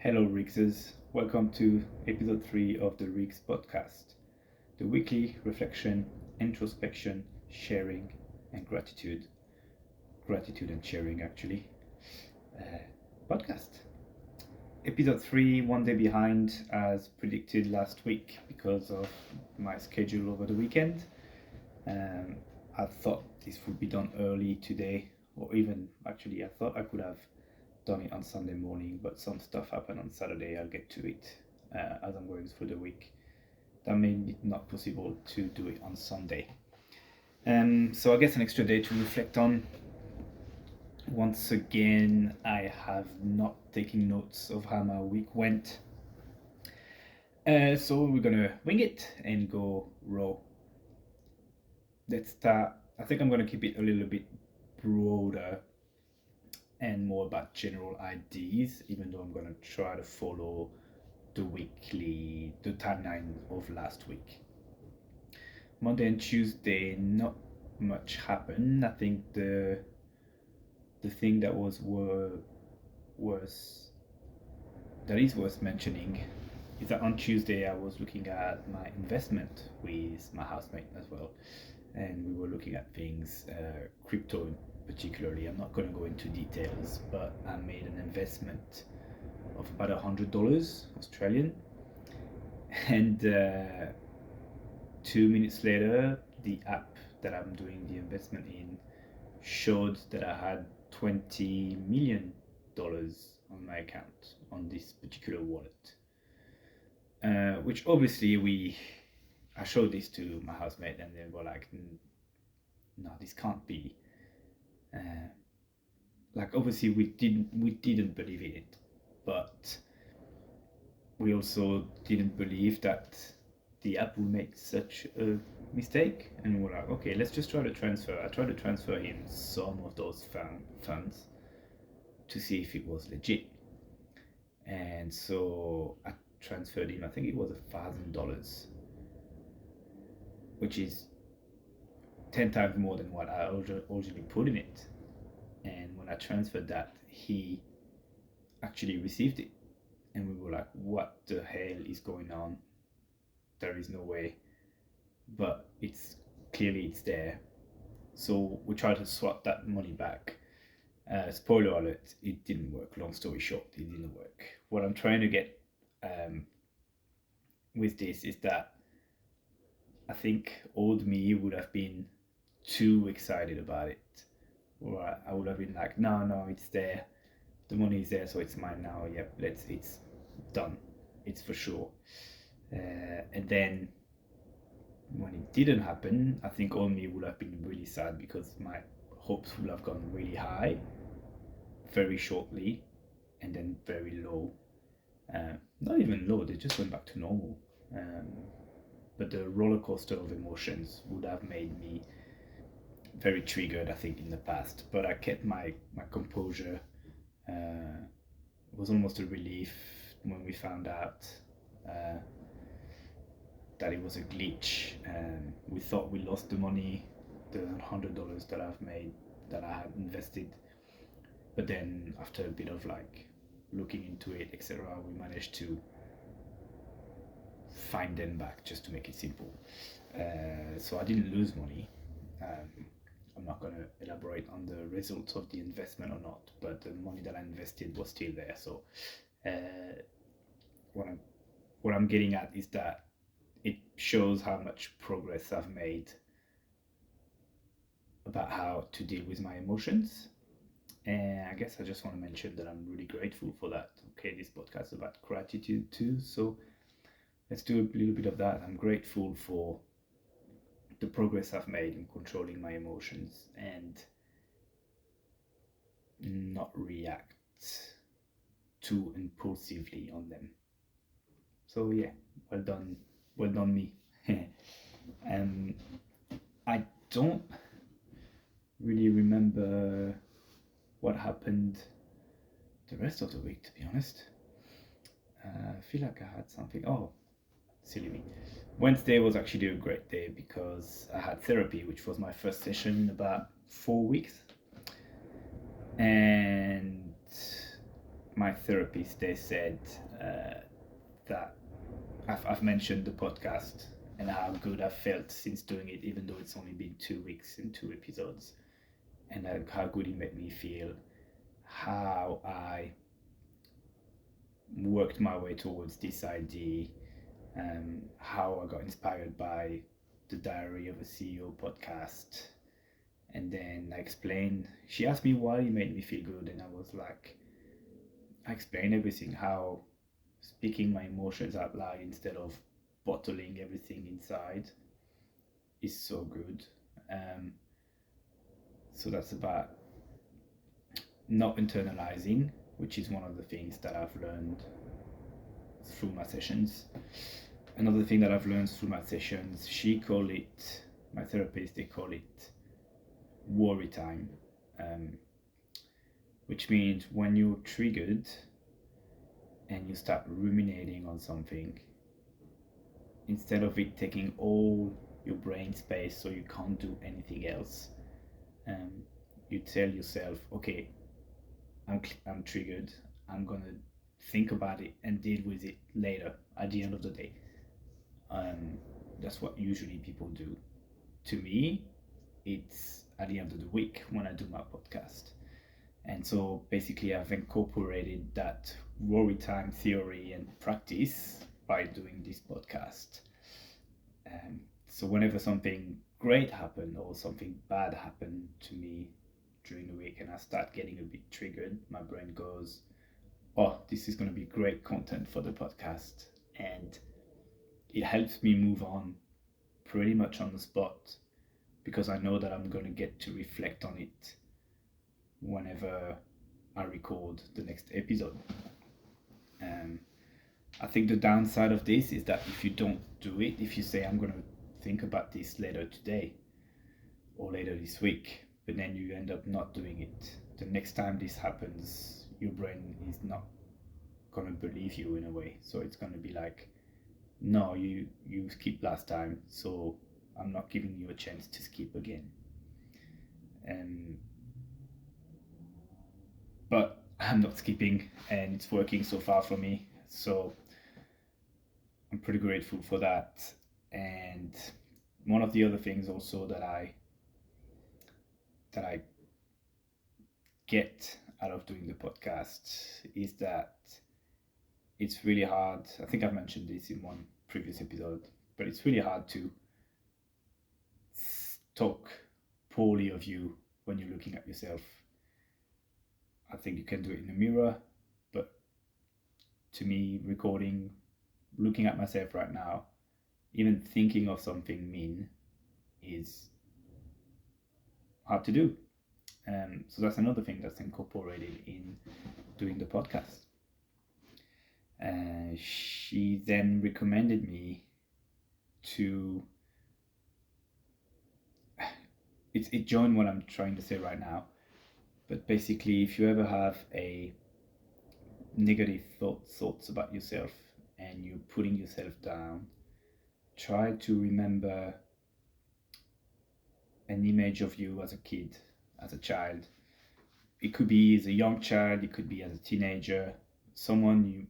Hello, Rigsers. Welcome to Episode 3 of the WRIGS Podcast, the weekly reflection, introspection, sharing, and gratitude. Gratitude and sharing, actually. Podcast. Episode 3, one day behind, as predicted last week because of my schedule over the weekend. I thought this would be done early today, or even actually, I thought I could have done it on Sunday morning, but some stuff happened on Saturday. I'll get to it as I'm going through the week. That made it not possible to do it on Sunday. So I guess an extra day to reflect on. Once again, I have not taken notes of how my week went. So we're gonna wing it and go raw. Let's start. I think I'm gonna keep it a little bit broader and more about general ideas, even though I'm gonna try to follow the timeline of last week. Monday and Tuesday, not much happened. I think the thing that is worth mentioning is that on Tuesday I was looking at my investment with my housemate as well, and we were looking at things, crypto particularly. I'm not going to go into details, but I made an investment of about $100 Australian, and 2 minutes later the app that I'm doing the investment in showed that I had $20 million on my account on this particular wallet, which obviously I showed this to my housemate and they were like, no, this can't be. Obviously we didn't believe in it, but we also didn't believe that the app would make such a mistake, and we're like, okay, let's just try to transfer. I tried to transfer him some of those funds to see if it was legit, and so I transferred him, I think it was $1,000, which is 10 times more than what I originally put in it. And when I transferred that, he actually received it, and we were like, what the hell is going on? There is no way, but it's there. So we tried to swap that money back. Spoiler alert, it didn't work. Long story short, it didn't work. What I'm trying to get with this is that I think old me would have been too excited about it. Or I would have been like, no, it's there. The money is there, so it's mine now. Yep, it's done. It's for sure. And then when it didn't happen, I think old me would have been really sad because my hopes would have gone really high very shortly and then very low. Not even low, they just went back to normal. But the roller coaster of emotions would have made me very triggered, I think, in the past. But I kept my composure. It was almost a relief when we found out that it was a glitch, and we thought we lost the money, the $100 that I had invested. But then after a bit of looking into it, etc., we managed to find them back, just to make it simple. So I didn't lose money. I'm not going to elaborate on the results of the investment or not, but the money that I invested was still there. So what I'm getting at is that it shows how much progress I've made about how to deal with my emotions. And I guess I just want to mention that I'm really grateful for that. Okay, this podcast is about gratitude too, so let's do a little bit of that. I'm grateful for the progress I've made in controlling my emotions and not react too impulsively on them. So yeah, well done me. I don't really remember what happened the rest of the week, to be honest. I feel like I had something. Oh, silly me. Wednesday was actually a great day because I had therapy, which was my first session in about 4 weeks. And my therapist, they said that I've mentioned the podcast and how good I've felt since doing it, even though it's only been 2 weeks and 2 episodes, and how good it made me feel, how I worked my way towards this idea, how I got inspired by the Diary of a CEO podcast. And then I explained, she asked me why it made me feel good, and I was like, I explained everything, how speaking my emotions out loud instead of bottling everything inside is so good. So that's about not internalizing, which is one of the things that I've learned through my sessions. Another thing that I've learned through my sessions, my therapist, they call it worry time, which means when you're triggered and you start ruminating on something, instead of it taking all your brain space so you can't do anything else, you tell yourself, okay, I'm triggered, I'm gonna think about it and deal with it later at the end of the day. That's what usually people do. To me, it's at the end of the week when I do my podcast. And so basically I've incorporated that worry time theory and practice by doing this podcast. So whenever something great happened or something bad happened to me during the week and I start getting a bit triggered, my brain goes, oh, this is going to be great content for the podcast. And it helps me move on pretty much on the spot, because I know that I'm going to get to reflect on it whenever I record the next episode. I think the downside of this is that if you don't do it, if you say, I'm going to think about this later today or later this week, but then you end up not doing it, the next time this happens, your brain is not going to believe you in a way. So it's going to be like, no, you skipped last time, so I'm not giving you a chance to skip again. But I'm not skipping, and it's working so far for me. So I'm pretty grateful for that. And one of the other things also that I get out of doing the podcast is that it's really hard. I think I've mentioned this in one previous episode, but it's really hard to talk poorly of you when you're looking at yourself. I think you can do it in the mirror, but to me, looking at myself right now, even thinking of something mean is hard to do. So that's another thing that's incorporated in doing the podcast. She then recommended me to it joined what I'm trying to say right now, but basically, if you ever have a negative thoughts about yourself and you're putting yourself down, try to remember an image of you as a kid, as a child. It could be as a young child, it could be as a teenager, someone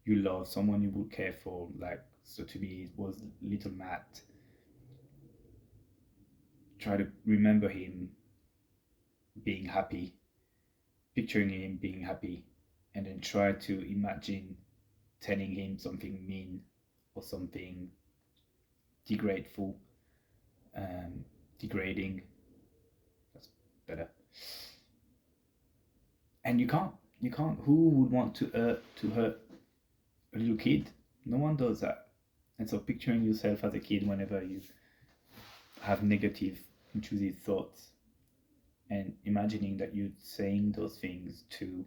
you love, someone you would care for. Like, so to me, it was little Matt. Try to remember him being happy, picturing him being happy, and then try to imagine telling him something mean or something degrading. That's better. And you can't. Who would want to hurt a little kid? No one does that. And so picturing yourself as a kid whenever you have negative, intrusive thoughts, and imagining that you're saying those things to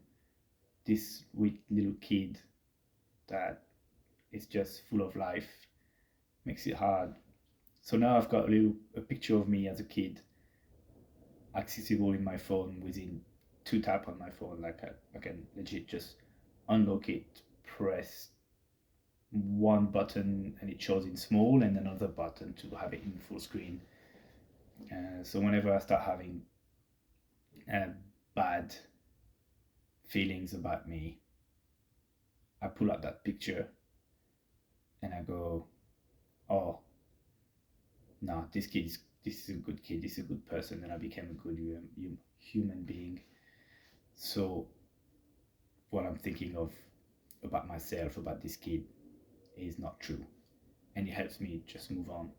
this sweet little kid that is just full of life, makes it hard. So now I've got a picture of me as a kid accessible in my phone within 2 taps on my phone. Like I can legit just unlock it, press one button and it shows in small, and another button to have it in full screen. So whenever I start having bad feelings about me, I pull out that picture and I go, oh, no, this is a good kid, this is a good person, and I became a good human being. So what I'm thinking of about myself, about this kid, is not true. And it helps me just move on.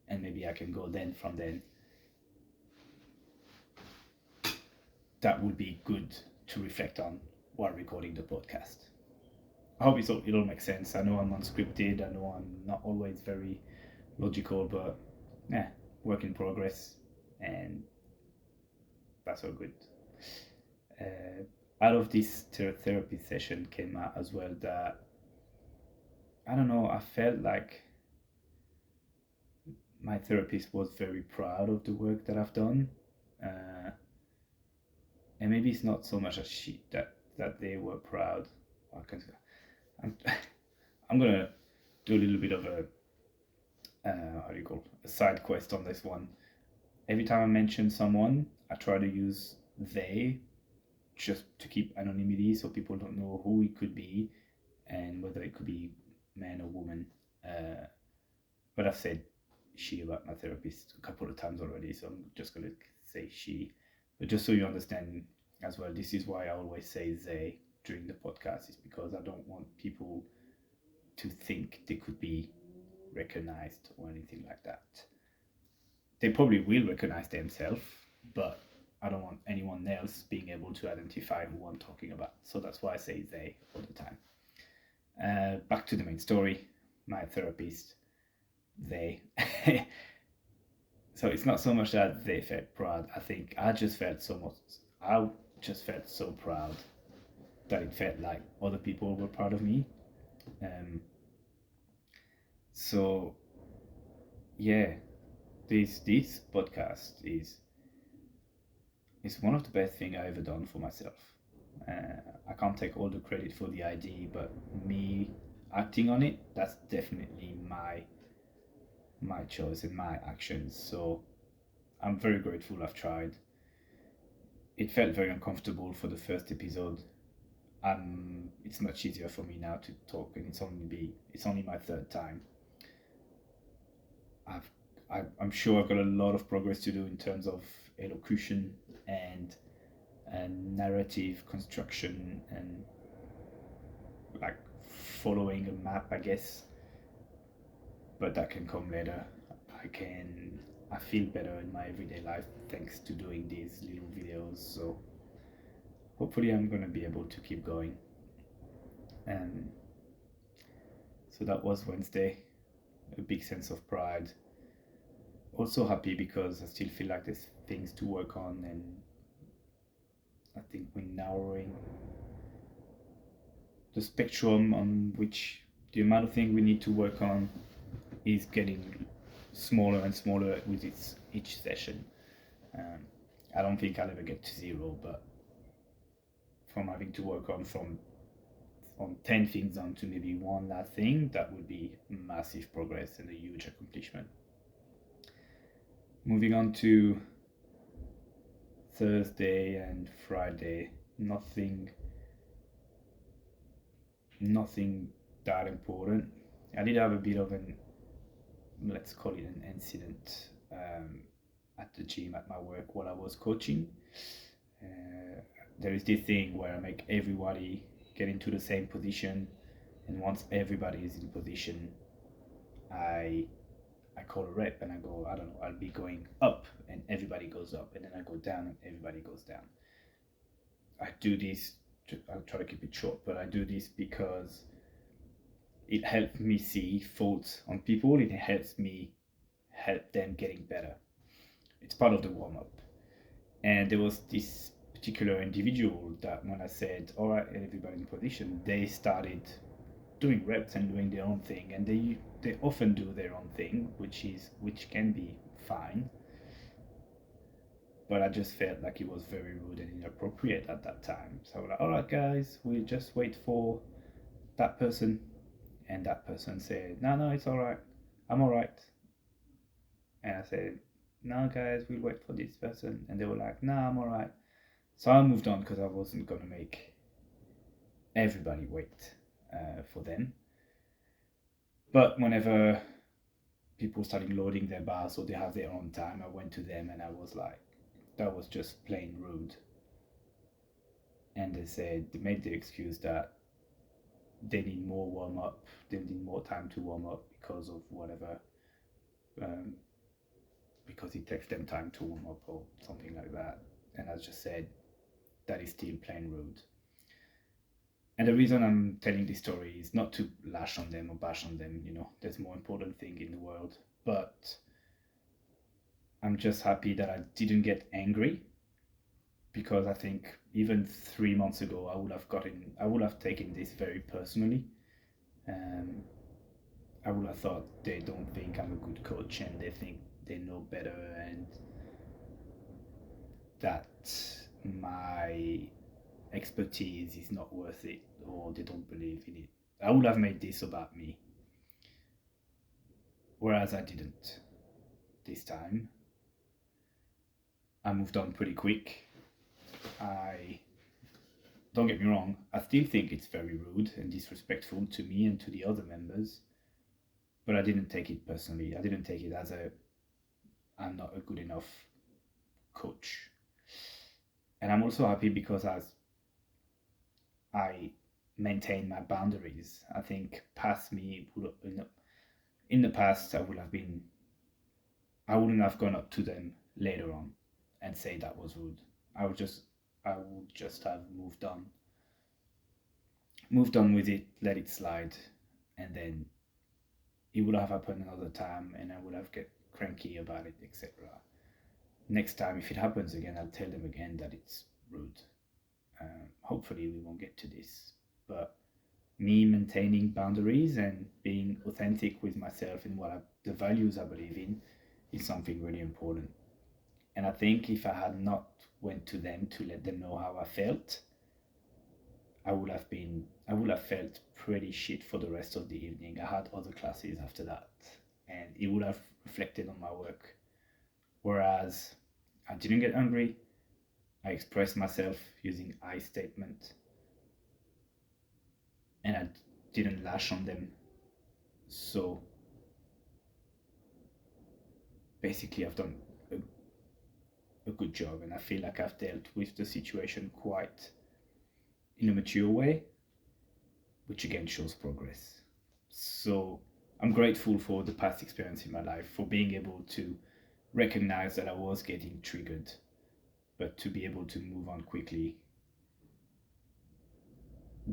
And maybe I can go from then. That would be good to reflect on while recording the podcast. I hope it all makes sense. I know I'm unscripted. I know I'm not always very logical, but work in progress. And that's all good. Out of this therapy session came out as well that, I don't know, I felt like my therapist was very proud of the work that I've done. And maybe it's not so much that they were proud. I'm gonna do a little bit of a a side quest on this one. Every time I mention someone, I try to use they, just to keep anonymity so people don't know who it could be and whether it could be man or woman. But I've said she about my therapist a couple of times already, so I'm just going to say she. But just so you understand as well, this is why I always say they during the podcast, is because I don't want people to think they could be recognized or anything like that. They probably will recognize themselves, but I don't want anyone else being able to identify who I'm talking about. So that's why I say they all the time. Back to the main story. My therapist, they. So it's not so much that they felt proud. I think I just felt so proud that it felt like other people were proud of me. So yeah, this podcast is one of the best things I ever done for myself. I can't take all the credit for the idea, but me acting on it, that's definitely my choice and my actions. So I'm very grateful I've tried. It felt very uncomfortable for the first episode. It's much easier for me now to talk, and it's only my third time. I'm sure I've got a lot of progress to do in terms of elocution and narrative construction and like following a map, I guess. But that can come later. I feel better in my everyday life thanks to doing these little videos. So hopefully I'm gonna be able to keep going. So that was Wednesday. A big sense of pride. Also happy because I still feel like there's things to work on, and I think we're narrowing the spectrum on which the amount of things we need to work on is getting smaller and smaller with each session. I don't think I'll ever get to zero, but from having to work on 10 things on to maybe one last thing, that would be massive progress and a huge accomplishment. Moving on to Thursday and Friday, nothing that important. I did have a bit of let's call it an incident at the gym at my work while I was coaching. There is this thing where I make everybody get into the same position, and once everybody is in position, I call a rep and I go, I don't know, I'll be going up and everybody goes up, and then I go down and everybody goes down. I do this, I'll try to keep it short, but I do this because it helps me see faults on people. It helps me help them getting better. It's part of the warm-up. And there was this particular individual that when I said, all right, everybody in position, they started doing reps and doing their own thing, and they often do their own thing, which can be fine. But I just felt like it was very rude and inappropriate at that time. So I was like, all right, guys, we'll just wait for that person. And that person said, no, it's all right. I'm all right. And I said, no, guys, we'll wait for this person. And they were like, no, I'm all right. So I moved on because I wasn't going to make everybody wait. for them. But whenever people started loading their bars so they have their own time, I went to them and I was like, that was just plain rude. And they made the excuse that they need more warm up, they need more time to warm up because of whatever, because it takes them time to warm up or something like that. And I just said, that is still plain rude. And the reason I'm telling this story is not to lash on them or bash on them, there's more important thing in the world. But I'm just happy that I didn't get angry, because I think even 3 months ago I would have taken this very personally. I would have thought they don't think I'm a good coach and they think they know better and that my expertise is not worth it, or they don't believe in it. I would have made this about me. Whereas I didn't this time. I moved on pretty quick. Don't get me wrong, I still think it's very rude and disrespectful to me and to the other members, but I didn't take it personally. I didn't take it as I'm not a good enough coach. And I'm also happy because as I maintain my boundaries. I think past me, in the past, I wouldn't have gone up to them later on and say that was rude. I would just have moved on with it, let it slide, and then it would have happened another time and I would have get cranky about it, etc. Next time, if it happens again, I'll tell them again that it's rude. Hopefully we won't get to this, but me maintaining boundaries and being authentic with myself and the values I believe in is something really important. And I think if I had not went to them to let them know how I felt, I would have felt pretty shit for the rest of the evening. I had other classes after that and it would have reflected on my work. Whereas I didn't get angry. I expressed myself using I statement and I didn't lash on them. So basically I've done a good job, and I feel like I've dealt with the situation quite in a mature way, which again shows progress. So I'm grateful for the past experience in my life, for being able to recognize that I was getting triggered, but to be able to move on quickly.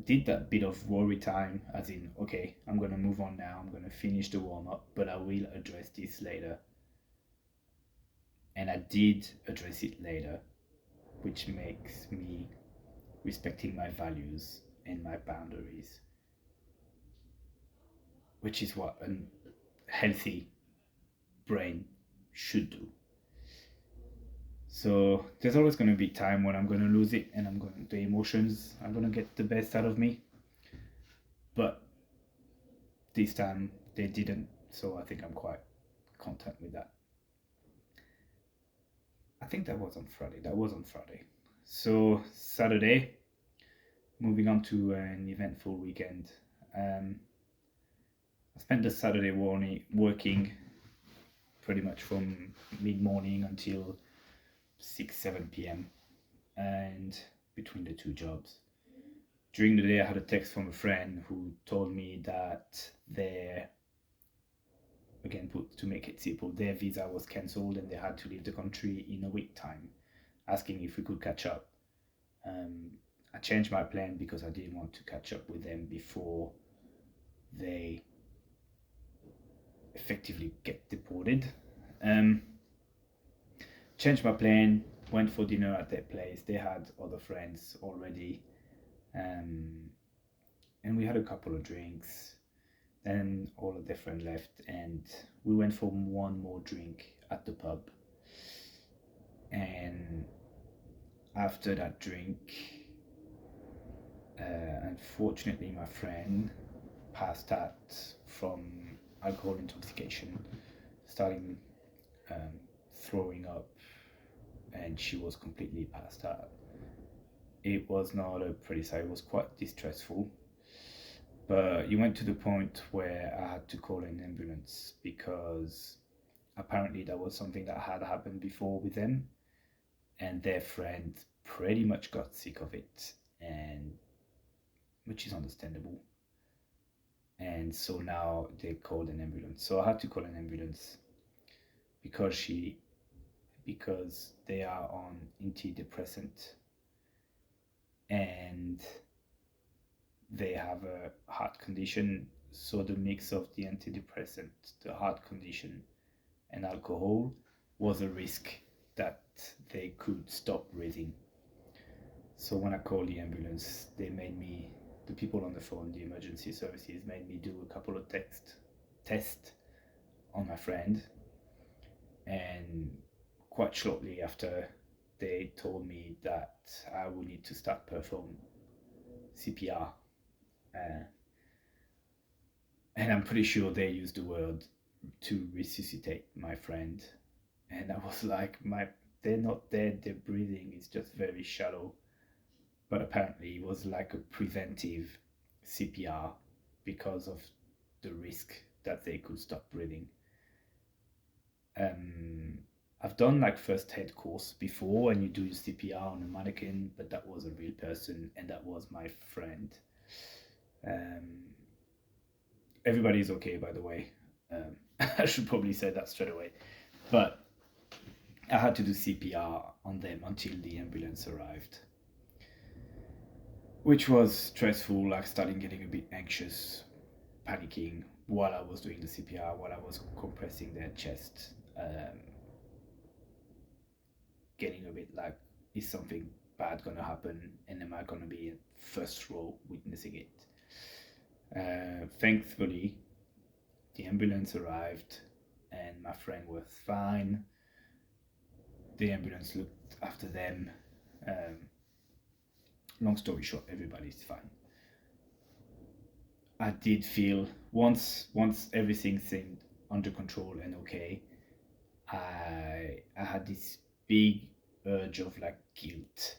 Did that bit of worry time, as in, okay, I'm going to move on now, I'm going to finish the warm-up, but I will address this later. And I did address it later, which makes me respecting my values and my boundaries, which is what a healthy brain should do. So there's always going to be time when I'm going to lose it and the emotions are going to get the best out of me. But this time they didn't, so I think I'm quite content with that. I think that was on Friday. So Saturday, moving on to an eventful weekend. I spent the Saturday morning working pretty much from mid-morning until 6-7 p.m. and between the two jobs. During the day I had a text from a friend who told me that to make it simple, their visa was cancelled and they had to leave the country in a week time, asking if we could catch up. I changed my plan because I didn't want to catch up with them before they effectively get deported. Changed my plan, went for dinner at their place. They had other friends already, and we had a couple of drinks. Then all of their friends left and we went for one more drink at the pub. And after that drink, unfortunately my friend passed out from alcohol intoxication, starting throwing up, and she was completely passed out. It was not a pretty sight. It was quite distressful, But it went to the point where I had to call an ambulance because apparently that was something that had happened before with them, and their friend pretty much got sick of it, and which is understandable. And so now they called an ambulance. So I had to call an ambulance because they are on antidepressant and they have a heart condition. So the mix of the antidepressant, the heart condition, and alcohol was a risk that they could stop breathing. So when I called the ambulance, the people on the phone, the emergency services, made me do a couple of tests on my friend. And quite shortly after, they told me that I would need to start perform CPR. And I'm pretty sure they used the word to resuscitate my friend. And I was like, they're not dead, their breathing is just very shallow. But apparently it was like a preventive CPR because of the risk that they could stop breathing. I've done like first aid course before, and you do CPR on a mannequin, but that was a real person, and that was my friend. Everybody's okay, by the way. I should probably say that straight away, but I had to do CPR on them until the ambulance arrived, which was stressful. Like starting getting a bit anxious, panicking while I was doing the CPR, while I was compressing their chest. Getting a bit like, is something bad gonna happen, and am I gonna be in first row witnessing it? Thankfully, the ambulance arrived and my friend was fine. The ambulance looked after them. Long story short, everybody's fine. I did feel once everything seemed under control and okay, I had this big urge of like guilt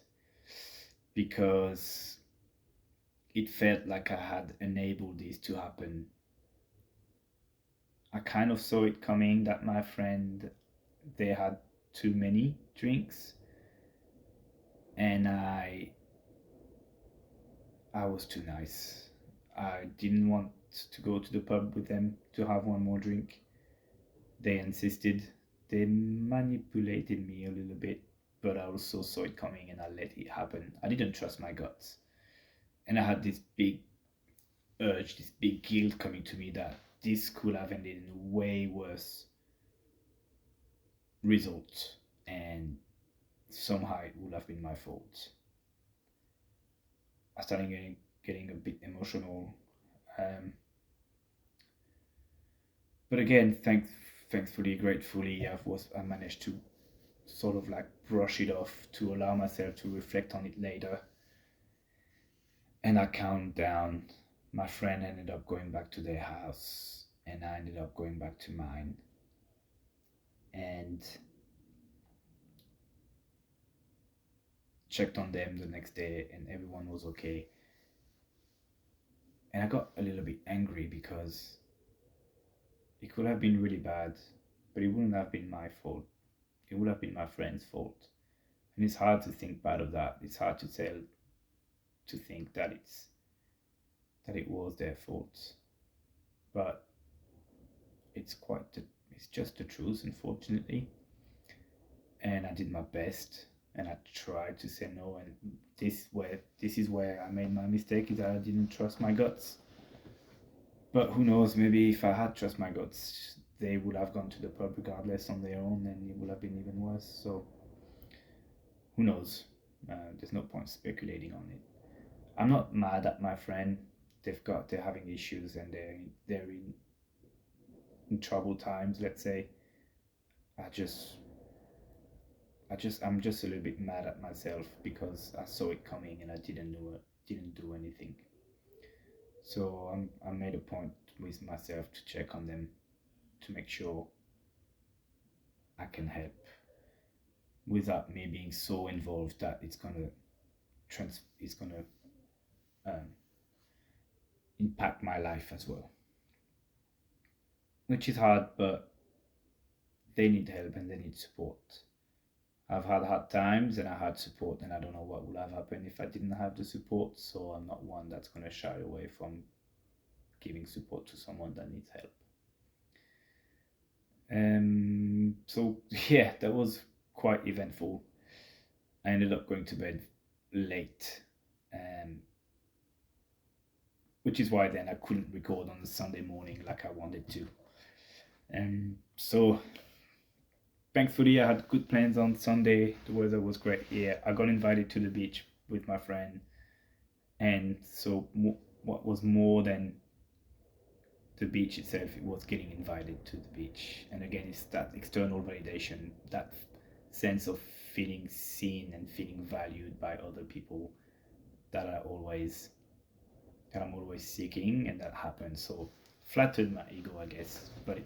because it felt like I had enabled this to happen. I kind of saw it coming that my friend, they had too many drinks, and I was too nice. I didn't want to go to the pub with them to have one more drink. They insisted. They manipulated me a little bit, but I also saw it coming and I let it happen. I didn't trust my guts. And I had this big urge, this big guilt coming to me that this could have ended in a way worse result, and somehow it would have been my fault. I started getting a bit emotional. But again, thankfully, gratefully, I managed to sort of like brush it off, to allow myself to reflect on it later. And I calmed down. My friend ended up going back to their house, and I ended up going back to mine. And checked on them the next day, and everyone was okay. And I got a little bit angry because it could have been really bad, but it wouldn't have been my fault. It would have been my friend's fault. And it's hard to think bad of that. It's hard to think that it was their fault. But it's just the truth, unfortunately. And I did my best, and I tried to say no, and this is where I made my mistake, is that I didn't trust my guts. But who knows, maybe if I had trust my guts, they would have gone to the pub regardless on their own, and it would have been even worse. So who knows? There's no point speculating on it. I'm not mad at my friend. They're having issues, and they're in troubled times, let's say. I'm just a little bit mad at myself because I saw it coming and I didn't do anything. So I made a point with myself to check on them, to make sure I can help without me being so involved that it's gonna impact my life as well, which is hard, but they need help and they need support. I've had hard times and I had support, and I don't know what would have happened if I didn't have the support. So I'm not one that's going to shy away from giving support to someone that needs help. So yeah, that was quite eventful. I ended up going to bed late, which is why then I couldn't record on the Sunday morning like I wanted to. So thankfully I had good plans on Sunday. The weather was great here. I got invited to the beach with my friend, and so what was more than the beach itself, it was getting invited to the beach. And again, it's that external validation, that sense of feeling seen and feeling valued by other people that I'm always seeking, and that happens. So flattered my ego, I guess, but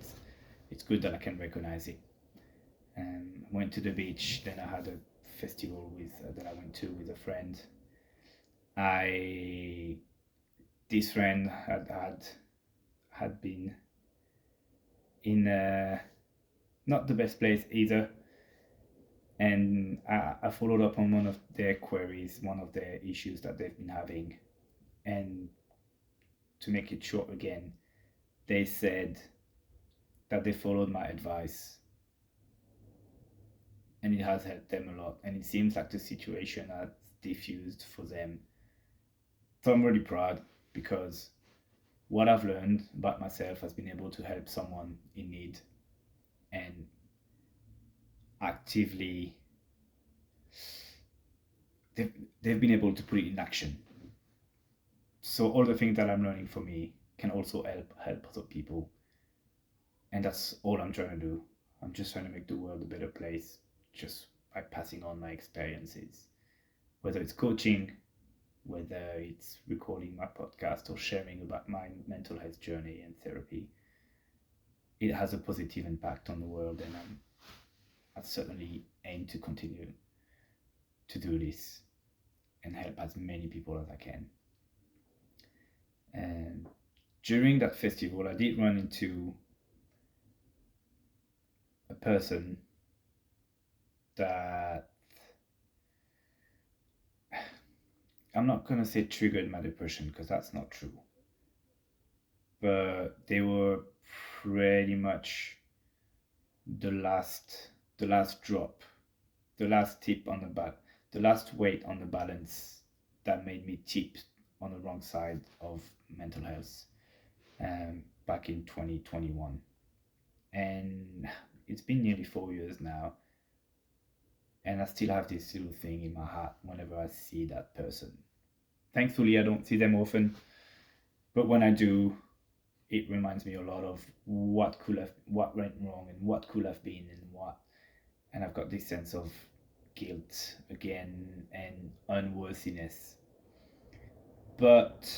it's good that I can recognize it. Went to the beach, then I had a festival that I went to with a friend. This friend had been in not the best place either, and I followed up on one of their queries, one of their issues that they've been having, and to make it short again, they said that they followed my advice and it has helped them a lot, and it seems like the situation has diffused for them. So I'm really proud, because what I've learned about myself has been able to help someone in need, and actively they've been able to put it in action. So all the things that I'm learning for me can also help other people, and that's all I'm trying to do. I'm just trying to make the world a better place, just by passing on my experiences, whether it's coaching, whether it's recording my podcast or sharing about my mental health journey and therapy. It has a positive impact on the world, and I certainly aim to continue to do this and help as many people as I can. And during that festival, I did run into a person that I'm not going to say triggered my depression, because that's not true. But they were pretty much the last drop, the last tip on the last weight on the balance that made me tip on the wrong side of mental health back in 2021. And it's been nearly 4 years now, and I still have this little thing in my heart whenever I see that person. Thankfully, I don't see them often, but when I do, it reminds me a lot of what went wrong and what could have been, and I've got this sense of guilt again and unworthiness. But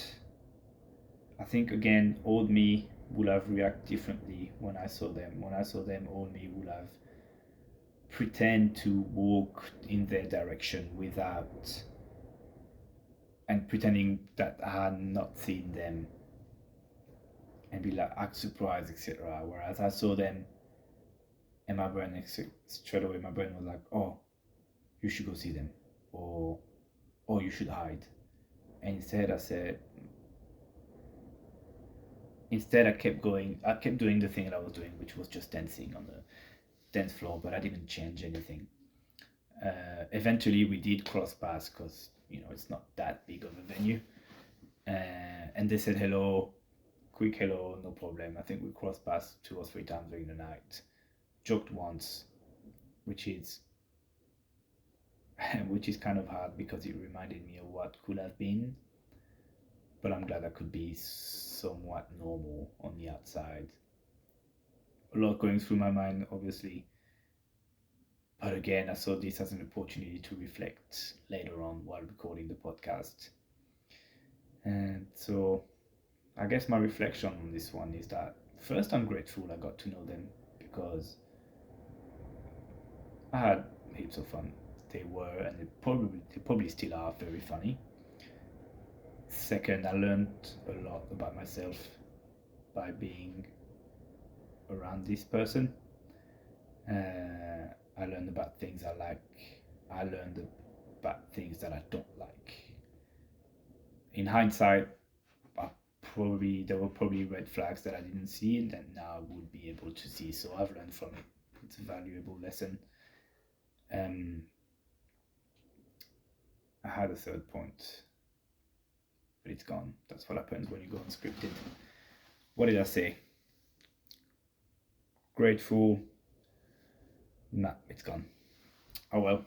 I think again, old me would have reacted differently when I saw them. When I saw them, old me would have pretend to walk in their direction without, and pretending that I had not seen them, and be like act surprised, etc. Whereas I saw them, and my brain straight away, my brain was like, oh, you should go see them, or oh, you should hide. And instead I kept going. I kept doing the thing that I was doing, which was just dancing on the dance floor, but I didn't change anything. Eventually we did cross paths, because it's not that big of a venue, and they said hello, quick hello, no problem. I think we crossed paths 2 or 3 times during the night, joked once, which is kind of hard, because it reminded me of what could have been, but I'm glad I could be somewhat normal on the outside. A lot going through my mind, obviously, but again, I saw this as an opportunity to reflect later on while recording the podcast. And so I guess my reflection on this one is that first, I'm grateful I got to know them, because I had heaps of fun. They were, and they probably still are, very funny. second, I learned a lot about myself by being around this person. I learned about things I like. I learned about things that I don't like. In hindsight, there were probably red flags that I didn't see and that now I would be able to see. So I've learned from it. It's a valuable lesson. I had a third point, but it's gone. That's what happens when you go unscripted. What did I say? Grateful. Nah, it's gone. Oh well.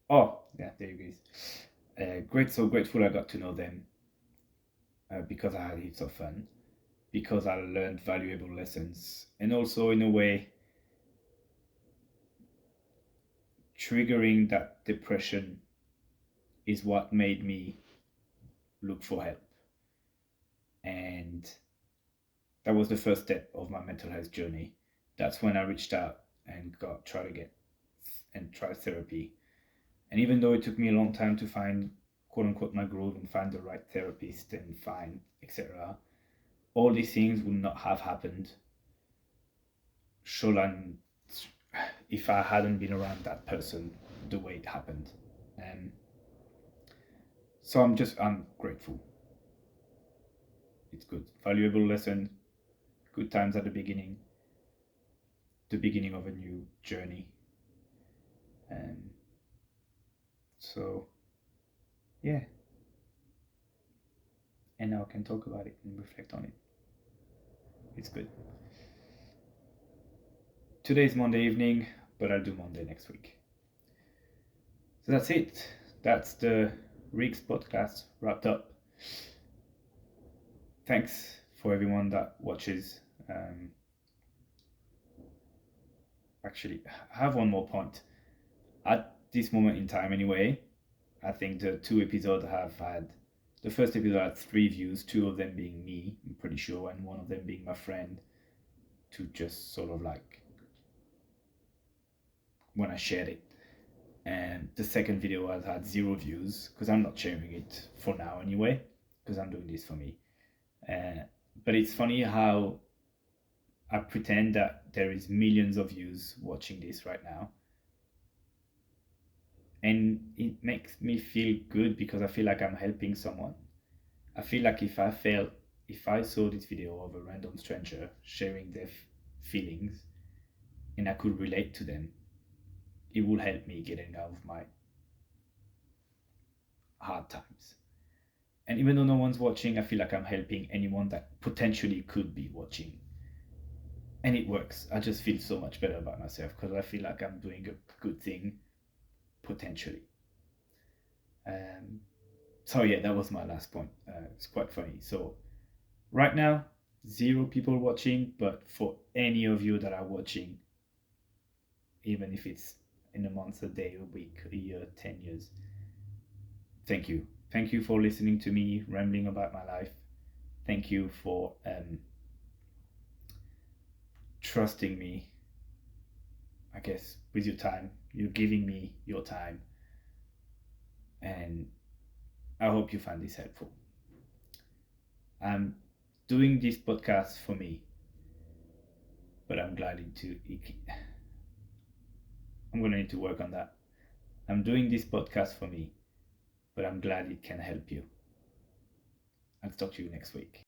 Oh yeah, there you go. So grateful I got to know them because I had heaps of fun, because I learned valuable lessons, and also in a way triggering that depression is what made me look for help. And that was the first step of my mental health journey. That's when I reached out and tried therapy. And even though it took me a long time to find quote unquote my groove and find the right therapist and find etc., all these things would not have happened if I hadn't been around that person the way it happened. So I'm grateful. It's good. Valuable lesson, good times at the beginning of a new journey. So yeah. And now I can talk about it and reflect on it. It's good. Today's Monday evening, but I'll do Monday next week. So that's it. That's the WRIGS podcast wrapped up. Thanks for everyone that watches. Actually, I have one more point. At this moment in time anyway, I think the two episodes have had, the first episode had 3 views, 2 of them being me, I'm pretty sure, and 1 of them being my friend, to just sort of like when I shared it. And the second video has had 0 views because I'm not sharing it for now anyway, because I'm doing this for me. But it's funny how I pretend that there is millions of views watching this right now. And it makes me feel good because I feel like I'm helping someone. I feel like if I saw this video of a random stranger sharing their feelings and I could relate to them, it will help me getting out of my hard times. And even though no one's watching, I feel like I'm helping anyone that potentially could be watching. And it works. I just feel so much better about myself because I feel like I'm doing a good thing, potentially. So yeah, that was my last point. It's quite funny. So right now, 0 people watching, but for any of you that are watching, even if it's in a month, a day, a week, a year, 10 years, thank you. Thank you for listening to me rambling about my life. Thank you for trusting me, I guess, with your time. You're giving me your time. And I hope you find this helpful. I'm doing this podcast for me, but I'm going to need to work on that. I'm doing this podcast for me, but I'm glad it can help you. I'll talk to you next week.